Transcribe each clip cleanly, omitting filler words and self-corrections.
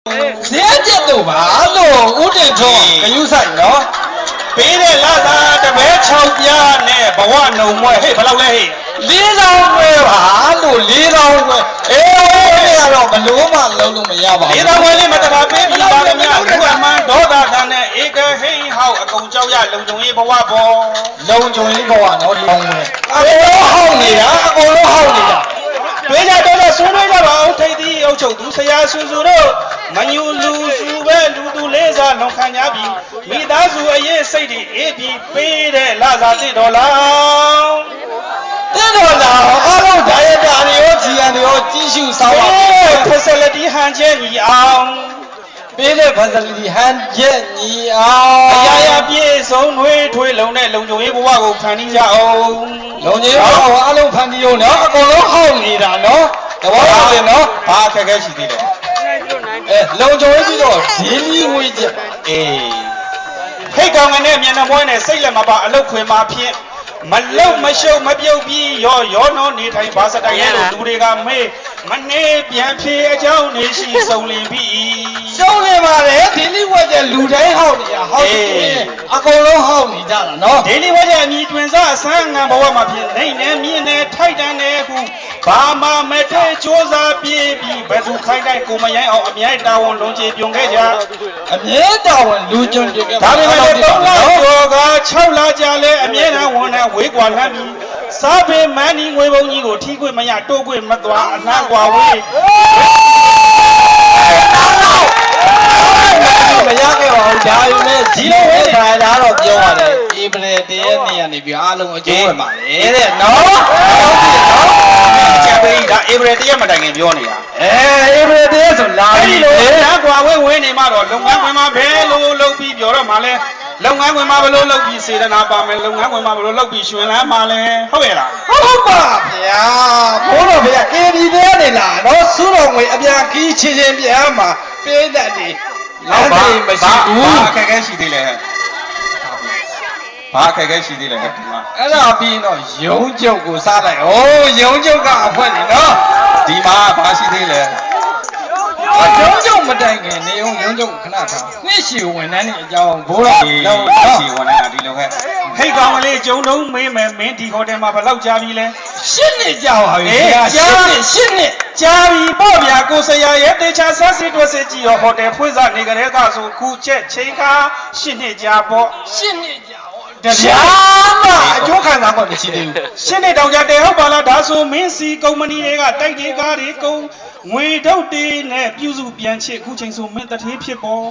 Siapa tu balu, udah dong, kayu say no. Beda lah dah, tapi cakapnya ne bawa nomor, hei balau leh. Lirau we balu, lirau we. Ni kalau belum malu maya balu. Lirau we ni macam apa? Ibaratnya, bukan man doa dan ek hei hau aku jauh ya, longjong bawa bo. Longjong bawa no long we. Aku hau ni ya, aku hau ni ya. တွေ့ကြတော့ဆွေးနွေးကြပါအောင်ထိပ်သီးအုပ်ချုပ်သူဆရာဆူဆူတို့မညူလူစုပဲလူသူလေးစားလုံခံကြပြီမိသားစုအရေးစိတ်တွေအေးပြီးပေးတဲ့လစာတစ်ဒေါ်လာတစ်ဒေါ်လာအားလုံးဒါရတာတွေရောဂျီအန်တွေရောကြီးစုဆောင်ပါ facility ဟန်ချက်ညီအောင်ပေးတဲ့ facility ဟန်ချက်ညီအောင်အရာရာပြည့်စုံထွေးထွေးလုံးနဲ့လုံခြုံရေးဘဝကိုဖန်တီးကြအောင်လုံခြုံရေးဘဝကိုအားလုံးဖန်တီးအောင်နော်အကုန်လုံးဟောက်နေတာနော်တဘောပါတယ်နော်ဘာအခက်အခဲရှိသေးလဲလုံခြုံရေးပြီးတော့ဈေးကြီးဝေးချက်ဟိတ်ကောင်နဲ့မျက်နှာမွေးနဲ့စိတ်လက်မပါအလုတ်ခွေမှာဖြစ်မလုံမရှုပ်မပြုတ်ပြီးရောနော်နေထိုင်ပါစတိုင်းလို့လူတွေကမေးမနေပြန်ဖြေအကြောင်းနေရှိစုံလင်ပြီစုံလင်ပါလေဒီလိဝက်ကျလူတိုင်းဟောက်နေတာဟောက်နေအကုန်လုံးဟောက်နေကြတာနော်ဒီလိဝက်ကျအမြင်တွင်စားဆန်းငံဘဝမှာဖြစ်နေနေမြင့်နေထိုက်တန်နေခုဘာမှမထဲစ조사ပြေးပြီးဘယ်သူခိုင်းတိုင်းကိုမရိုင်းအောင်အမြဲတာဝန်လုံးချေပြုံခဲ့ကြအမြဲတာဝန်လူကျွန်းတွေကဒါပေမဲ့3လကျော်က6လကြာလဲအမြဲတမ်းဝန်နဲ့ဝေးကွာလှမ်းပြီးစားပေမန်းဒီငွေပုံကြီးကိုထီးခွေမရတိုးခွေမသွားအနှံ့ကွာဝေးမရခဲ့ပါဘူးဒါပေမဲ့ကြီးလုံးဝဲခါတာတော့ပြောရတယ်ဧပြီတရက်နေ့ကနေပြီးအားလုံးအကျိုးဝင်ပါလေတဲ့နော်ကျန်ပြီဒါဧပြီတရက်မတိုင်ခင်ပြောနေတာဧပြီတရက်ဆိုလာပြီလေဒါကွာဝဲနေမှတော့လုပ်ငန်းဝင်မှာဘယ်လိုလုပ်ပြီးပြောတော့မှလဲလုပ်ငန်းဝင်မှာဘယ်လိုလုပ်ပြီးစေတနာပါမယ်လုပ်ငန်းဝင်မှာဘယ်လိုလုပ်ပြီးရှင်လန်းမှာလဲဟုတ်ရဲ့လားဟုတ်ပါဗျာဘိုးတော်ဗျာကေဒီတဲ့နေလားနော်စူးတော်ငွေအပြန်ခီးချင်းချင်းပြန်မှာပေးတတ်တယ်လောက်ပါမရှိဘူးဘာအခက်အခဲရှိသေးလဲဘာအခက်အခဲရှိသေးလဲဒီမှာအဲ့ဒါပြီးတော့ရုံးကျုပ်ကိုစားလိုက်ဩရုံးကျုပ်ကအဖွက်နေနော်ဒီမှာဘာရှိသေးလဲရုံးကျုပ်မတိုင်ခင်နေရုံးကျုပ်ခဏထားနှစ်ရှည်ဝန်ထမ်းနေအကြောင်းဘိုးတော်နှစ်ရှည်ဝန်ထမ်းဒီလိုခဲ့ဟိတ်ကောင်ကလေးကျုံတုံးမေးမယ်မင်းဒီဟိုတယ်မှာဘယ်လောက်ကြာပြီလဲ10နှစ်ကြာပါပြီ10နှစ်ကြာပြီပေါ့ဗျာကိုဆရာရဲ့တေချာဆက်စစ်တွက်စစ်ကြည့်ရောဟိုတယ်ဖွင့်စားနေကြတဲ့ကဆိုခုချက်ချိန်ခါ10နှစ်ကြာပေါ့10နှစ်ကြာတရားမအကျိုးခံစားဖို့မရှိသေးဘူးရှင်းနေတောင်ကြတယ်ဟုတ်ပါလားဒါဆိုမင်းစီကုမ္ပဏီတွေကတိုက်တွေကားတွေကုန်ငွေထုတ်တွေနဲ့ပြုစုပြန်ချစ်ခုချိန်ဆိုမင်းတထေးဖြစ်ပေါ်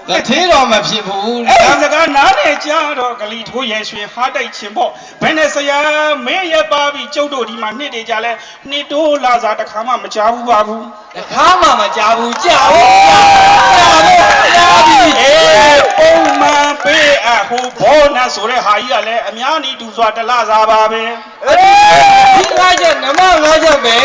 တထေးတော့မဖြစ်ဘူးအဲ့ဒါစကားနားနဲ့ကြားတော့ဂလီထိုးရဲရွှေဟားတိုက်ချင်ပေါ့ဘယ်နဲ့ဆရာမင်းရပါပြီကျုပ်တို့ဒီမှာနှစ်တွေကြာလဲနှစ်တိုးလာစားတစ်ခါမှမကြားဘူးပါဘူးတစ်ခါမှမကြားဘူးကြားဘူးကြားပြီပုံမှန်ပေးအဟိုဘောနဆိုတဲ့ဟာကြီးကလည်းအများကြီးတူစွာတလစားပါပဲဒီငါးချက်နမငါးချက်ပဲ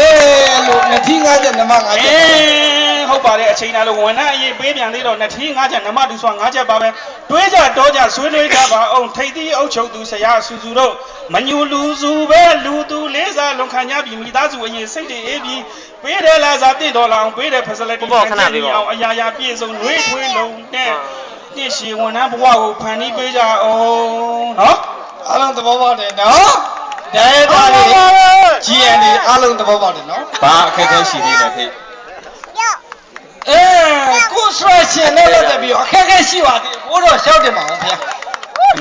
လို့နှစ်ထီးငါးချက်နမငါးချက်ဟုတ်ပါတယ်အချိန်နာလို့ဝန်ထမ်းအရေးပေးပြန်သေးတော့နှစ်ထီးငါးချက်နမတူစွာငါးချက်ပါပဲတွေးကြတော့ကြဆွေးနွေးကြပါအောင်ထိတ်သီးအုပ်ချုပ်သူဆရာဆူဆူတို့မညူလူစုပဲလူသူလေးစားလုံခံကြပြီးမိသားစုအရင်စိတ်တွေအေးပြီးပေးတယ်လားစား1ဒေါ်လာအောင်ပေးတယ် facility ခဏလေးအောင်အရာရာပြည့်စုံနှွေးထွေးလုံးနဲ့နှစ်ရှည်ဝန်ထမ်းဘဝကိုဖန်တီးပေးကြအောင်နော်အားလုံးသဘောပေါက်တယ်နော်ဒါလေး GN အားလုံးသဘောပေါက်တယ်နော်ဘာအခက်အခဲရှိသေးလဲဖေကိုဆွဲရှင်နဲ့လက်တက်ပြီးအခက်အခဲရှိပါသေးဘိုးတော်ရှောက်တယ်ပါဦးဗျာ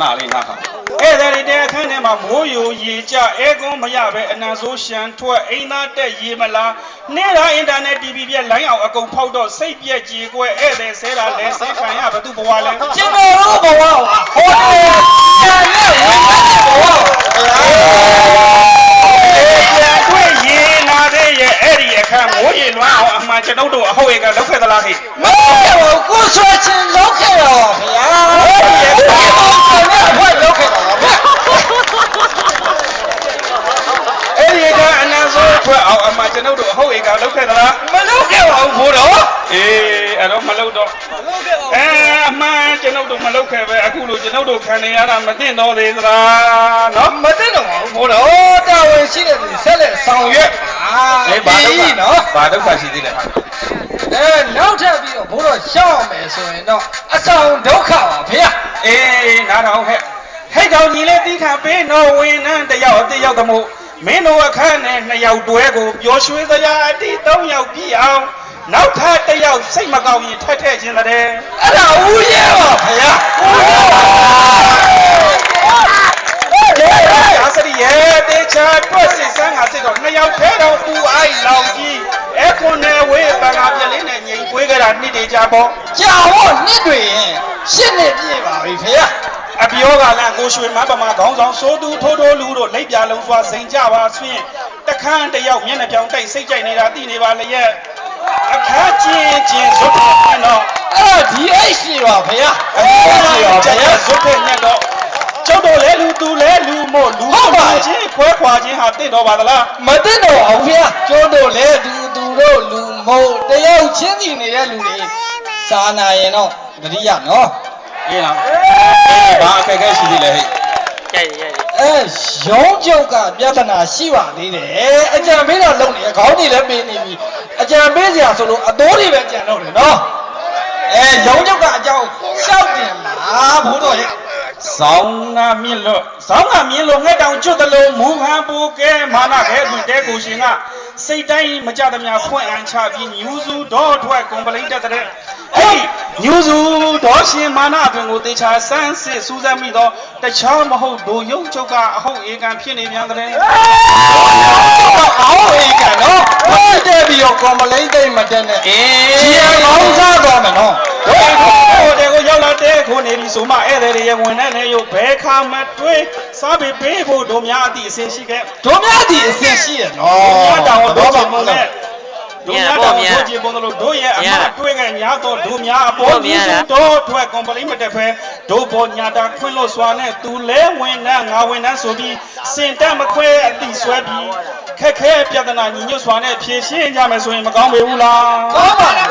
နားလေးနားပါအဲ့ဒါတွေတဲ့အခန်းထဲမှာမိုးယိုရေကြအဲကွန်မရပဲအနံဆိုးရှမ်းထွက်အိမ်သားတက်ရေမလားနေတာအင်တာနက် TV ပြက်လိုင်းအောင်အကုန်ဖောက်တော့စိတ်ပြက်ကြေကွဲဧည့်သည်ဆဲတာလဲဆဲခံရဘသူဘဝလဲကျွန်တော်တို့ဘဝပါဟောတယ်ညာနဲ့ဝင်တဲ့ဘဝတွေ့ရေနာတဲ့ရဲ့အဲ့ဒီအခန်းမိုးရေလွှမ်းအောင်အမှန်ကျွန်ုပ်တို့အဟုတ်ရေကလောက်ခဲ့သလားဟိမဟုတ်ဘူးကိုဆွဲချင်းလောက်ခဲ့တော့ဗျာဟုတ်ရဲ့ဘယ်လောက်ခဲ့တော့ဗျာအဲ့ဒီကအနံဆိုးထွက်အောင်အမှကျွန်ုပ်တို့အဟုတ်ရေကလောက်ခဲ့သလားမလောက်ခဲ့ပါဘူးဘိုးတော်အေးအဲ့တော့မလောက်တော့အမှန်ကျွန်ုပ်တို့မလောက်ခဲ့ပဲအခုလိုကျွန်ုပ်တို့ခံနေရတာမသိတော့သေးသလားနော်မသိတော့ပါဘူးဘိုးတော်တာဝန်ရှိတဲ့သူဆက်လက်ဆောင်ရွက်ဘာဒုက္ခနော်ဘာဒုက္ခရှိသေးလဲနောက်ထပ်ပြီး ပြီးတော့ဘိုးတော်ရှောက်မယ်ဆိုရင်တော့အဆောင်ဒုက္ခပါဖေ။အေးနားထောင်ဟဲ့ဟဲ့ကောင်ကြီးလေးတီးခါပေးနော်ဝင်နှန်းတယောက်အသေးရောက်သမို့မင်းတို့အခန်းနဲ့2ယောက်တွဲကိုပျော်ရွှင်စရာအတိ3ယောက်ပြည့်အောင်နောက်ထပ်1ယောက်စိတ်မကောင်းရင်ထက်ထည့်ခြင်းတဲ့အဲ့ဒါဦးရဲပါဖေ။ရာစရီရဲ့တေချာတွက်စစ်စမ်းငါစစ်တော့2ယောက်ထဲတော့ပူအိုက်လောင်ကြီးအဲ့ခွန်နဲ့ဝေးပန်ကားပြလေးနဲ့ငိန်ကွေးကြတာနှစ်တေချာပေါ့ကြာဟောနှစ်တွေရင်8နှစ်ပြည့်ပါပြီဖေ။အပြောကလည်းကိုရွှေမန်းပမာခေါင်းဆောင်စိုးသူထိုးထိုးလူတို့လက်ပြလုံးစွာစိန်ကြပါဆွင့်တခန်းတယောက်မျက်နှာပြောင်တိုက်စိတ်ကြိုက်နေတာသိနေပါလေရဲ့အခါချင်းဇွတ်တဲ့တော့အဲ့ဒီအိတ်ရှိပါဖေ။အဲ့ဒီအိတ်ရှိပါဖေ။ဇွတ်တဲ့ညက်တော့ကျုပ်တို့လဲလူသူလဲလူမို့လူပါချင်းခွဲခွာခြင်းဟာတင့်တော်ပါသလားမတင့်တော်အောင်ဖေ။ကျုပ်တို့လဲသူတို့လူမို့တယောက်ချင်းစီနေတဲ့လူတွေစာနာရင်တော့တတိယနော်အေးလားဘာအခက်အခဲရှိသေးလဲဟဲ့ရုံးချုပ်ကပြဿနာရှိပါသေးတယ်အကြံပေးတော့လုပ်နေခေါင်းတွေလည်းပေးနေပြီအကြံပေးစရာဆိုလို့အတိုးတွေပဲကြံတော့တယ်နော်ရုံးချုပ်ကအကြောင်းရှောက်တင်လားဘိုးတော်ရဲ့ဆောင်းငါမြင့်လို့ငှက်တောင်ကျွတ်တလုံးမူဟန်ပူကဲမာနခဲတွင်တဲကိုရှင်ကစိတ်တိုင်းမကြသမျှဖွင့်အန်ချပြီးညူစုတော်ထွက်ကွန်ပလိတ်တက်တဲ့အဲ့ညူစုတော်ရှင်မာနအတွင်ကိုတေချာစမ်းစစ်စူးစမ်းမိတော့တခြားမဟုတ်ဒိုရုံချုပ်ကအဟုတ်ဧကန်ဖြစ်နေပြန်တဲ့အောက်ဧကန်နော်တက်ပြီးတော့ကွန်ပလိတ်တိတ်မတက်နဲ့ချီရကောင်းစားသွားမယ်နော်တို့ကိုရောက်လာတဲ့ခုနေပြီဆိုမှဧည့်သည်တွေရဲ့ဝင်တဲ့နေရုပ်ဘဲခါမတွေးစားပြီးပေးဖို့တို့များအသည့်အစင်ရှိခဲ့တို့များအသည့်အစင်ရှိရနော်တို့တောင်တော့ပါမလို့တို့များတောင်တို့ကြည့်ပုံလို့တို့ရဲ့အမတွေးခဲ့ညာတော့တို့များအပေါ်ကြီးတို့ထွက်ကွန်ပလီမတက်ဖဲတို့ပေါ်ညာတာခွင့်လို့စွာနဲ့သူလဲဝင်နှန်းငါဝင်နှန်းဆိုပြီးစင်တက်မခွဲအသည့်ဆွဲပြီးခက်ခဲပြဿနာညီညွတ်စွာနဲ့ဖြေရှင်းကြမယ်ဆိုရင်မကောင်းပေဘူးလားကောင်းပါလား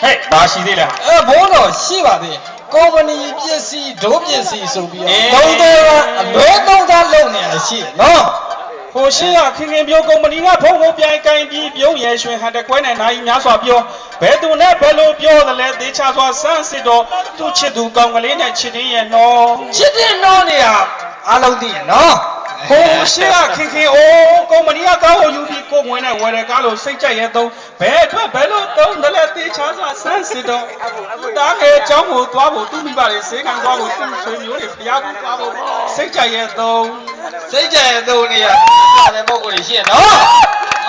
ဟဲ့ဘာရှိသေးလဲဘိုးတော်ရှိပါသေးကုမ္ပဏီပစ္စည်းဒုပစ္စည်းဆိုပြီးတော့အလွဲသုံးစားလုပ်နေရရှိနော်ဟိုရှင်းကခင်ပြောကုမ္ပဏီကဖုံဖုံပြိုင်ကင်ပြီးပြုံးရဲရွှင်ဟန်တကွဲနဲ့နိုင်များစွာပြောဘယ်သူနဲ့ဘယ်လိုပြောသလဲသေချာစွာစမ်းစစ်တော့သူ့ချစ်သူကောင်းကလေးနဲ့ချစ်တင်းရဲ့နော်ချစ်တင်းနော်နေရအားလုံးသိရနော်ဟိုရှင်းကခင်အိုးကုမ္ပဏီကကားကိုယူပြီးကိုဝင်နဲ့ဝယ်တဲ့ကားလို့စိတ်ကြိုက်ရဲ့သုံးဘယ်အတွက်ဘယ်လိုသုံးတယ်လဲသေချာစွာစမ်းစစ်တော့တားငယ်အကြောင်းကိုသွားဖို့သူ့မိဘတွေစေခံသွားဖို့သူ့ဆွေမျိုးတွေဖျားဖို့သွားဖို့စိတ်ကြိုက်ရဲ့သုံးစိတ်ကြရဲ့သုံးနေရတဲ့ပုံကိုရှိရနော်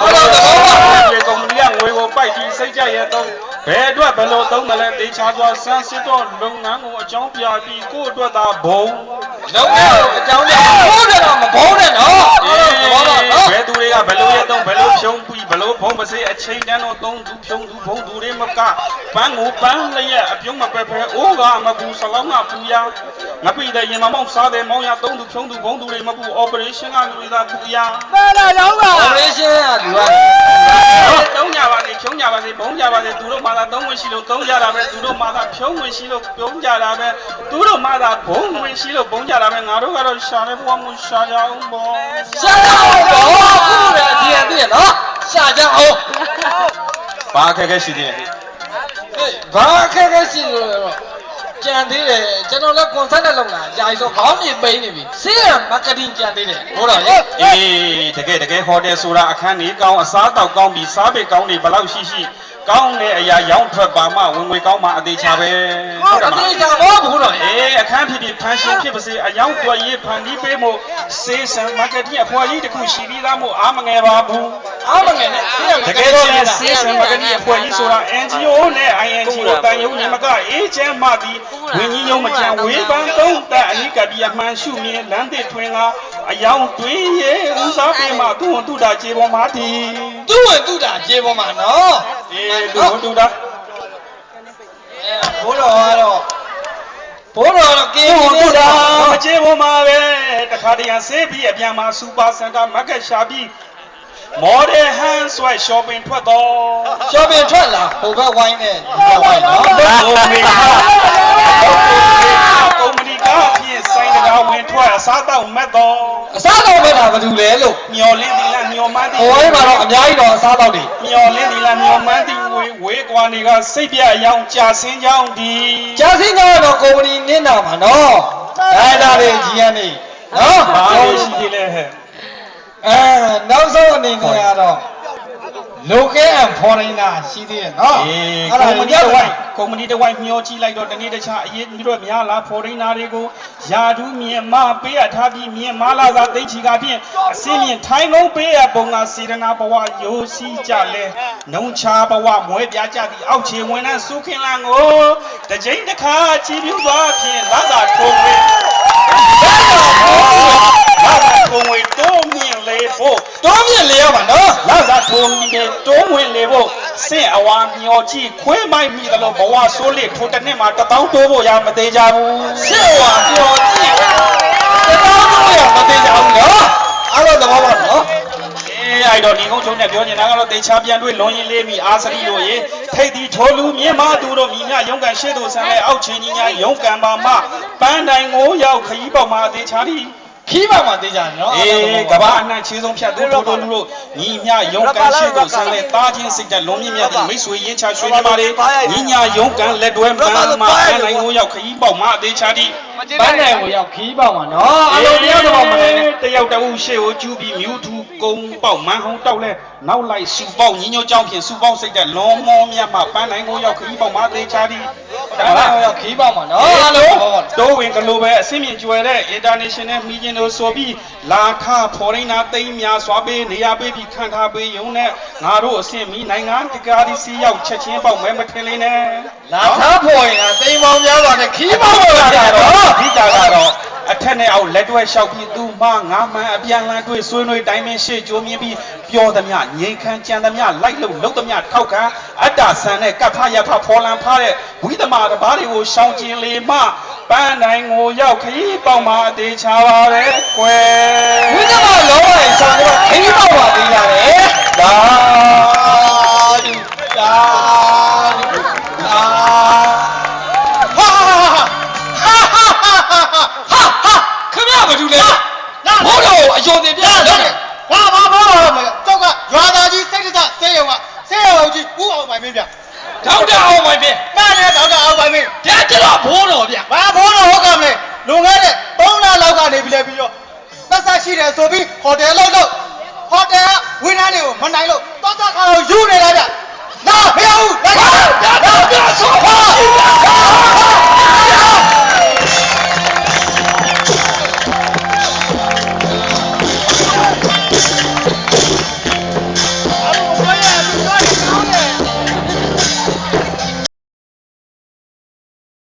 ဟုတ်တော့တော့ဒီကုမ္ပဏီကငွေကိုပိုက်ပြီးစိတ်ကြရဲ့သုံးဘယ်အတွက်ဘယ်လိုသုံးမလဲသေချာစွာစမ်းစစ်တော့လုပ်ငန်းကိုအကြောင်းပြပြီးကိုယ့်အတွက်သာဘုံလုပ်ငန်းကိုအကြောင်းပြဘိုးတယ်တော့မဘုံနဲ့နော်ဘယ်သူတွေကဘယ်လိုရဲသုံးဘယ်လိုဖြုံးပြီးဘယ်လိုဘုံမစေအချိန်တန်းတော့သုံးသူဖြုံးသူဘုံသူတွေမကပန်းကိုပန်းလျက်အပြုံးမပက်ဖဲအိုးကမကူစလောင်းကပူရငါပြည်တဲ့ရင်မမောက်စားတယ်မောင်းရသုံးသူဖြုံးသူဘုံသူတွေမကူ operation ကလူသာပူရပဲလာတော့ပါ operation ကလူကသုံးကြပါစေဖြုံးကြပါစေဘုံကြပါစေသူတို့မှသာသုံးဝင်ရှိလို့သုံးကြတာပဲသူတို့မှသာဖြုံးဝင်ရှိလို့ပြုံးကြတာပဲသူတို့မှသာဘုံဝင်ရှိလို့ဘုံကြတာပဲငါတို့ကတော့ရှာတဲ့ဘဝမျိုးရှာကြအောင်ပေါ့ရှာကြအောင်ပေါ့ခုလည်းဒီအပြည့်နော်ရှာကြအောင်ဘာခက်ခဲရှိသေးလဲဘာခက်ခဲရှိလို့ကြံသေးတယ်ကျွန်တော်လည်းကွန်ဆတ်နဲ့လုပ်လာကြာပြီဆိုခေါင်းမြေပိန်းနေပြီဆေးရမားကတ်တင်းကြံသေးတယ်ဟုတ်တော့လေအေးတကယ်ဟိုတယ်ဆိုတာအခန်းကြီးကောင်းအစားတောက်ကောင်းပြီးစားပေကောင်းတွေဘယ်လောက်ရှိကောင်းတဲ့အရာရောင်းထွက်ပါမှဝင်ငွေကောင်းမှအသေးချပဲဟုတ်တယ်အသေးချဘောဘူးတော့အခန်းဖြစ်ဖန်ရှင်ဖြစ်ပါစေအယောင်တွက်ရေးဖန်တီးပေးမှုစေးစံမားကတ်တင်းအဖွားကြီးတစ်ခုရှိပြီးသားမို့အားမငယ်ပါဘူးအားမငယ်နဲ့တကယ်တော့စေးစံမားကတ်တင်းအဖွားကြီးဆိုတာ NGO နဲ့ INGO တန်ယုံနေမကအေးချမ်းမှသည်ဝင်းကြီးယုံမကြံဝေးပန်းသုံးတက်အနိကတိအမှန်ရှုမြင်လမ်းသစ်ထွင်ကအယောင်တွင်းရဲ့ဦးစားပေးမှသူ့ဝန်တုတာခြေပေါ်မှာတည်သူ့ဝန်တုတာခြေပေါ်မှာနော်သူ့ဝန်တုတာဘိုးတော်ကတော့ကင်းဝန်တုတာခြေပေါ်မှာပဲတခါတရံဆေးပြီးအပြန်မှာစူပါစင်တာမက်ကတ်ရှာပြီးမော်ဒယ်ဟန်ဆွဲ shopping ထွက်တော့ shopping ထွက်လာဟိုဘက်ဝိုင်းနဲ့ဒီဘက်ဝိုင်းနော်ကုမ္ပဏီကဖြင့်ဆိုင်တကာဝင်ထွက်အစားတောက်မဲ့တော့အစားတောက်မဲ့တာဘာလို့လဲလို့မျော်လင့်သည်လားမျ မျောမှန်းသည် ဟိုမှာတော့အများကြီးတော့အစားတော့နေ မျောလင်းဒီလားမျောမှန်းသည်ဝေးကွာနေကစိတ်ပြအယောင်ကြာဆင်းကြောင်းဒီ ကြာစင်းကတော့ကုမ္ပဏီနင်းတာမှာနော်အဲ့ဒါတွေကြီးရနေနော် ဘာလို့ရှိသေးလဲဟဲ့ နောက်ဆုံးအနေနဲ့ကတော့ local and foreigner ရှိသေးတယ်နော် ကုမ္ပဏီတစ်ဝိုက်မျောကြည့်လိုက်တော့တနေ့တခြားအရေးပြီးတော့များလားဖော်ရင်းနာတွေကိုယာဒူးမြန်မာပေးအပ်ထားပြီးမြန်မာလာသာသိချီကဖြင့်အစင်းမြင့်ထိုင်းကုန်းပေးအပ်ပုံကစေတနာဘဝရိုးစီးကြလဲနှုံချဘဝမွဲပြားကြသည့်အောက်ခြေဝင်နှံစုခင်လန်ကိုတစ်ချိန်တစ်ခါချီးပြူသွားဖြင့်လာသာထုံဝေးလာသာထုံဝေးတိုးမြင့်လေဖို့ တွန်းမြင့်လေရပါနော် လာသာထုံပြီးတိုးဝင်လေဖို့စင့်အဝါမျောကြည့်ခွေးမိုက်မိတယ်လို့ဘဝဆိုးလေးထိုးတစ်နှစ်မှာ1000တိုးဖို့ရမသေးကြဘူး ရှစ်ဝါပြောကြည့်တော်တော်ရမသိကြဘူးနော်အဲ့တော့သဘောပေါက်နော် အဲ့တော့ဒီကုန်းချုံနဲ့ပြောနေတာကတော့တေချာပြန်တွေ့လွန်ရင်လေးမိအာစရီတို့ရေထိတ်ဒီထိုးလူမြင့်မသူတို့မိမြရုံးကန်ရှေ့တို့ဆန်းလဲအောက်ချင်းကြီးညာရုံးကန်ပါမပန်းတိုင်ကိုရောက်ခကြီးပေါက်မှာတေချာဒီ ခီးပါမှသိကြနော် ကဘာအနှံ့ချေဆုံးဖြတ်သူတို့တို့ညီမြရုံးကန်ရှိတို့ဆန်းလဲတားချင်းစိတ်တက်လုံးမြင့်မြတ်ပြီးမိတ်ဆွေရင်းချရွှေညီမတွေညီညာရုံးကန်လက်တွဲပန်းမှာပန်းတိုင်ကိုရောက်ခကြီးပေါက်မှာတေချာဒီ ပန်းတိုင်ကိုရောက်ခီးပါမှနော်အလုံးတရားတော့မနိုင်နဲ့ တယောက်တဦးရှေ့ကိုကျူးပြီးမြူးထူကုန်းပေါက်မန်းဟုံတောက်လဲနောက်လိုက်စူပေါက်ညီညွတ်ကြောင်းဖြင့်စူပေါက်စိတ်တက်လွန်မောမြတ်မှပန်းတိုင်ကိုရောက်ခကြီးပေါက်မှာတေချာဒီ ပန်းတိုင်ကိုရောက်ခီးပါမှနော် အဲ့လိုတိုးဝင်ကလေးပဲအစင်းမြင့်ကျွယ်တဲ့ international မီဂျင်တို့ဆိုပြီးလာခဖော်ရင်းနာသိမ်းများစွာပေးနေရာပေးပြီးခံထားပေးရုံနဲ့ငါတို့အစင်းမီနိုင်ငံတကာဒီစီရောက်ချက်ချင်းပေါက်မဲမထင်လေးနဲ့ လာသားဖို့ရင်သိမ်းပေါင်းများစွာနဲ့ခီးပါမှလာတာတော့ အဓိကကတော့အထက်နဲ့အောက်လက်တွဲလျှောက်ပြီးသူမှငါမှန်အပြန်လန်းတွေ့ဆွေးနွေးတိုင်းမင်းရှေ့ကြိုးမြင်ပြီးပြောသမျှငြိမ်ခံကြံသမျှလိုက်လုံသမျှထောက်ခံအတ္တဆန်နဲ့ကပ်ဖရဖဖော်လန်ဖတဲ့ဝိသမတဘာတွေကိုရှောင်ကျင်လေမှပန်းတိုင်းကိုရောက်ခရီးပေါက်မှာအသေးချပါပဲကွယ် ဝိသမလုံးဝဆောင်တော့ခီးပါပါသေးရတယ်ဒါဒါဒါခင်ဗျာဘာလို့လဲဘိုးတော်အယုံတင်ပြတယ် ဘာဘောတော့မကျောက်ကရွာသားကြီးစိတ်တစဆေးရုံကြီးဥအောင်ပိုင်မင်းဗျ ဒေါက်တာအောင်ပါဗျာ မှန်တယ်ဒေါက်တာအောင်ပိုင်မင်း ဗျာကျွန်တော်ဘိုးတော်ဗျာ ဘာဘောတော့ဟုတ်ကမလဲလွန်ခဲ့တဲ့3လလောက်ကနေပြီးလဲပြီးတော့သက်သက်ရှိတယ်ဆိုပြီးဟိုတယ်လောက်ဟိုတယ်ဝင်းနှန်းတွေကိုမနိုင်လို့တော့ခါတော့ယူနေတာဗျနာမရဘူး ဗျာဗျာဗျာဆိုပါ